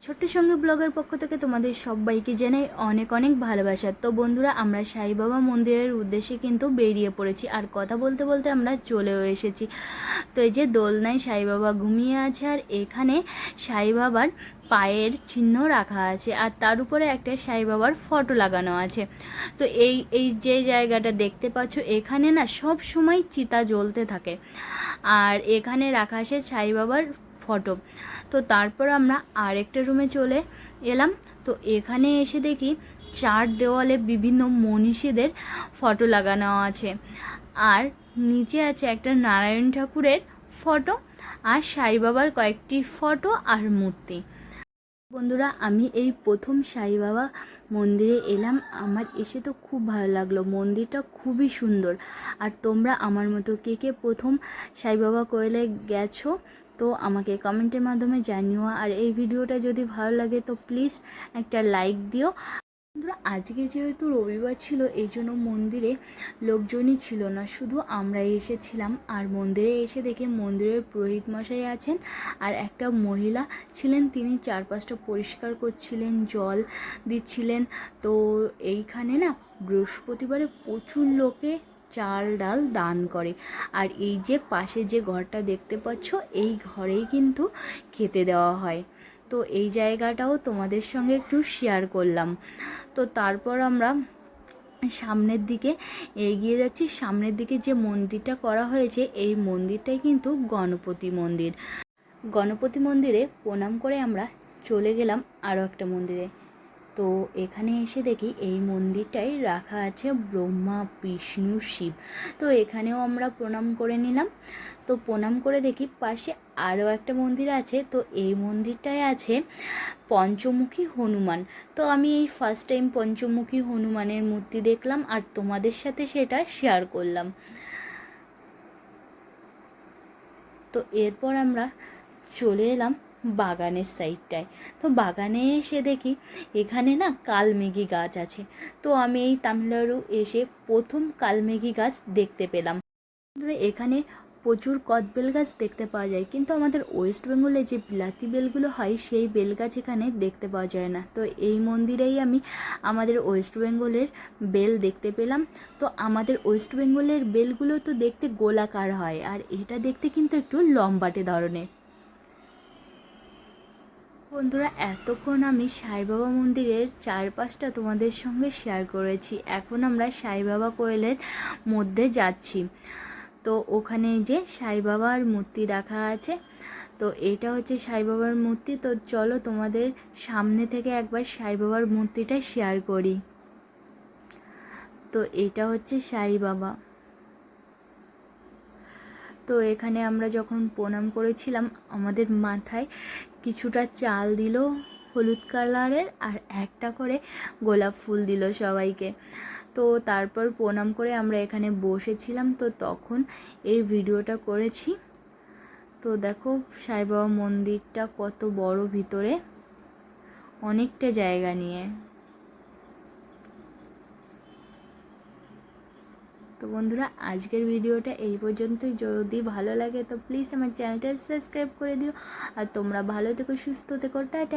ছোট্ট সঙ্গে ব্লগের পক্ষ থেকে তোমাদের সবাইকে জানাই অনেক অনেক ভালোবাসা। তো বন্ধুরা, আমরা সাই বাবা মন্দিরের উদ্দেশ্যে কিন্তু বেরিয়ে পড়েছি, আর কথা বলতে বলতে আমরা চলেও এসেছি। তো এই যে দোলনায় সাই বাবা ঘুমিয়ে আছে, আর এখানে সাই বাবার পায়ের চিহ্ন রাখা আছে, আর তার উপরে একটা সাই বাবার ফটো লাগানো আছে। তো এই এই যে জায়গাটা দেখতে পাচ্ছ, এখানে না সব সময় চিতা জ্বলতে থাকে, আর এখানে রাখা আছে সাই বাবার ফটো। তো তারপর আমরা আরেকটা রুমে চলে এলাম। তো এখানে এসে দেখি চার দেওয়ালে বিভিন্ন মনীষীদের ফটো লাগানো আছে, আর নিচে আছে একটা নারায়ণ ঠাকুরের ফটো, আর সাই বাবার কয়েকটি ফটো আর মূর্তি। বন্ধুরা, আমি এই প্রথম সাই বাবা মন্দিরে এলাম। আমার এসে তো খুব ভালো লাগলো, মন্দিরটা খুবই সুন্দর। আর তোমরা আমার মতো কে কে প্রথম সাই বাবা কোয়েলে গেছো, তো আমাকে কমেন্টের মাধ্যমে জানিও। আর এই ভিডিওটা যদি ভালো লাগে তো প্লিজ একটা লাইক দিও। বন্ধুরা, আজকে যেহেতু রবিবার ছিল, এই জন্য মন্দিরে লোকজনই ছিল না, শুধু আমরাই এসেছিলাম। আর মন্দিরে এসে দেখে মন্দিরের পুরোহিত মশাই আছেন, আর একটা মহিলা ছিলেন, তিনি চারপাশটা পরিষ্কার করছিলেন, জল দিচ্ছিলেন। তো এইখানে না বৃহস্পতিবারে প্রচুর লোকে চাল ডাল দান করে। আর এই যে পাশে যে ঘরটা দেখতে পাচ্ছ, এই ঘরেই কিন্তু খেতে দেওয়া হয়। তো এই জায়গাটাও তোমাদের সঙ্গে একটু শেয়ার করলাম। তো তারপর আমরা সামনের দিকে এগিয়ে যাচ্ছি। সামনের দিকে যে মন্দিরটা করা হয়েছে, এই মন্দিরটাই কিন্তু গণপতি মন্দির। গণপতি মন্দিরে প্রণাম করে আমরা চলে গেলাম আরও একটা মন্দিরে। তো এখানে এসে দেখি এই মন্দিরটাই রাখা আছে ব্রহ্মা বিষ্ণু শিব। তো এখানেও আমরা প্রণাম করে নিলাম। তো প্রণাম করে দেখি পাশে আরও একটা মন্দির আছে। তো এই মন্দিরটায় আছে পঞ্চমুখী হনুমান। তো আমি এই ফার্স্ট টাইম পঞ্চমুখী হনুমানের মূর্তি দেখলাম, আর তোমাদের সাথে সেটা শেয়ার করলাম। তো এরপর আমরা চলে এলাম বাগানের সাইডটায়। তো বাগানে এসে দেখি এখানে না কালমেঘি গাছ আছে। তো আমি এই তামিলনাড়ু এসে প্রথম কালমেঘি গাছ দেখতে পেলাম। এখানে প্রচুর কদবেল গাছ দেখতে পাওয়া যায়, কিন্তু আমাদের ওয়েস্ট বেঙ্গলে যে বিলাতি বেলগুলো হয়, সেই বেল গাছ এখানে দেখতে পাওয়া যায় না। তো এই মন্দিরেই আমি আমাদের ওয়েস্ট বেঙ্গলের বেল দেখতে পেলাম। তো আমাদের ওয়েস্ট বেঙ্গলের বেলগুলো তো দেখতে গোলাকার হয়, আর এটা দেখতে কিন্তু একটু লম্বাটে ধরনের। বন্ধুরা, এতক্ষণ আমি সাই বাবা মন্দিরের চারপাশটা তোমাদের সঙ্গে শেয়ার করেছি। এখন আমরা সাই বাবা কোয়েলের মধ্যে যাচ্ছি। তো ওখানে যে সাই বাবার মূর্তি রাখা আছে, তো এটা হচ্ছে সাই বাবার মূর্তি। তো চলো তোমাদের সামনে থেকে একবার সাই বাবার মূর্তিটা শেয়ার করি। তো এটা হচ্ছে সাই বাবা। তো এখানে আমরা যখন প্রণাম করেছিলাম, আমাদের মাথায় কিছুটা চাল দিল হলুদ কালারের, আর একটা করে গোলাপ ফুল দিল সবাইকে। তো তারপর প্রণাম করে আমরা এখানে বসেছিলাম, তো তখন এই ভিডিওটা করেছি। তো দেখো সাই বাবা মন্দিরটা কত বড়, ভিতরে অনেকটা জায়গা নিয়ে। তো বন্ধুরা, আজকের ভিডিওটা এই পর্যন্তই। যদি ভালো লাগে তো প্লিজ আমার চ্যানেলটা সাবস্ক্রাইব করে দিও। আর তোমরা ভালো থেকো, সুস্থ থেকো, টাটা।